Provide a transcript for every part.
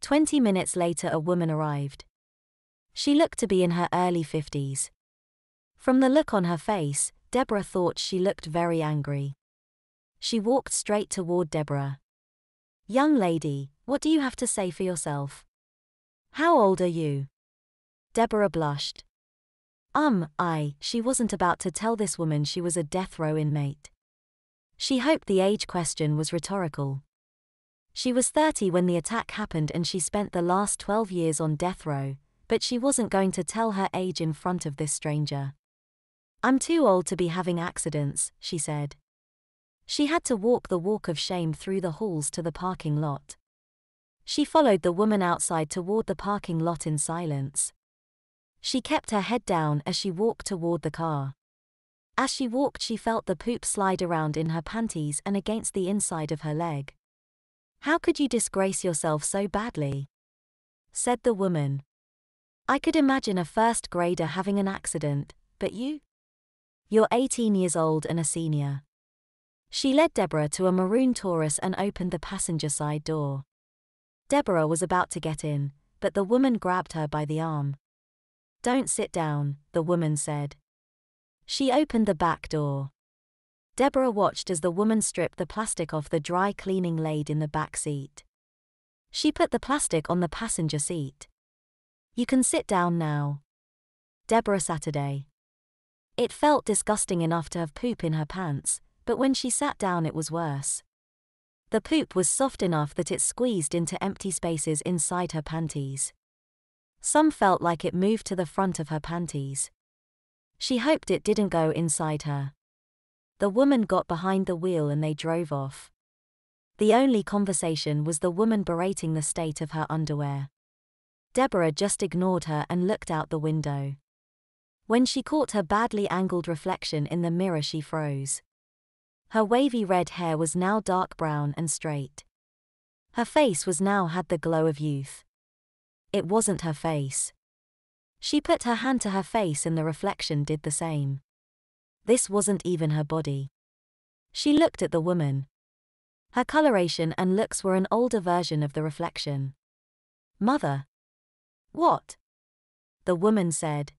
20 minutes later, a woman arrived. She looked to be in her early 50s. From the look on her face, Deborah thought she looked very angry. She walked straight toward Deborah. "Young lady, what do you have to say for yourself? How old are you?" Deborah blushed. She wasn't about to tell this woman she was a death row inmate. She hoped the age question was rhetorical. She was 30 when the attack happened and she spent the last 12 years on death row, but she wasn't going to tell her age in front of this stranger. "I'm too old to be having accidents," she said. She had to walk the walk of shame through the halls to the parking lot. She followed the woman outside toward the parking lot in silence. She kept her head down as she walked toward the car. As she walked, she felt the poop slide around in her panties and against the inside of her leg. "How could you disgrace yourself so badly?" said the woman. "I could imagine a first grader having an accident, but you? You're 18 years old and a senior." She led Deborah to a maroon Taurus and opened the passenger side door. Deborah was about to get in, but the woman grabbed her by the arm. "Don't sit down," the woman said. She opened the back door. Deborah watched as the woman stripped the plastic off the dry cleaning laid in the back seat. She put the plastic on the passenger seat. "You can sit down now." Deborah Saturday. It felt disgusting enough to have poop in her pants, but when she sat down it was worse. The poop was soft enough that it squeezed into empty spaces inside her panties. Some felt like it moved to the front of her panties. She hoped it didn't go inside her. The woman got behind the wheel and they drove off. The only conversation was the woman berating the state of her underwear. Deborah just ignored her and looked out the window. When she caught her badly angled reflection in the mirror, she froze. Her wavy red hair was now dark brown and straight. Her face was now had the glow of youth. It wasn't her face. She put her hand to her face and the reflection did the same. This wasn't even her body. She looked at the woman. Her coloration and looks were an older version of the reflection. "Mother." "What?" the woman said.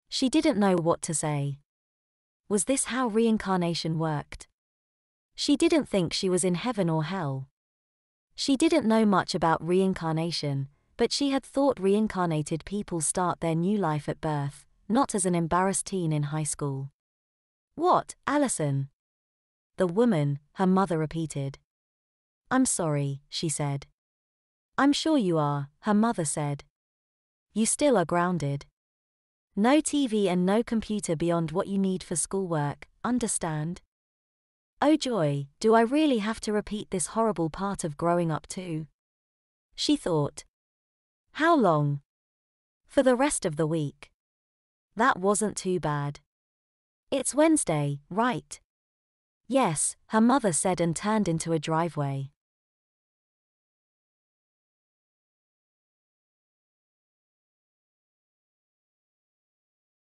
She didn't know what to say. Was this how reincarnation worked? She didn't think she was in heaven or hell. She didn't know much about reincarnation, but she had thought reincarnated people start their new life at birth, not as an embarrassed teen in high school. "What, Allison?" the woman, her mother, repeated. "I'm sorry," she said. "I'm sure you are," her mother said. "You still are grounded. No TV and no computer beyond what you need for schoolwork, understand?" Oh joy, do I really have to repeat this horrible part of growing up too? She thought. How long? For the rest of the week. That wasn't too bad. It's Wednesday, right? Yes, her mother said and turned into a driveway.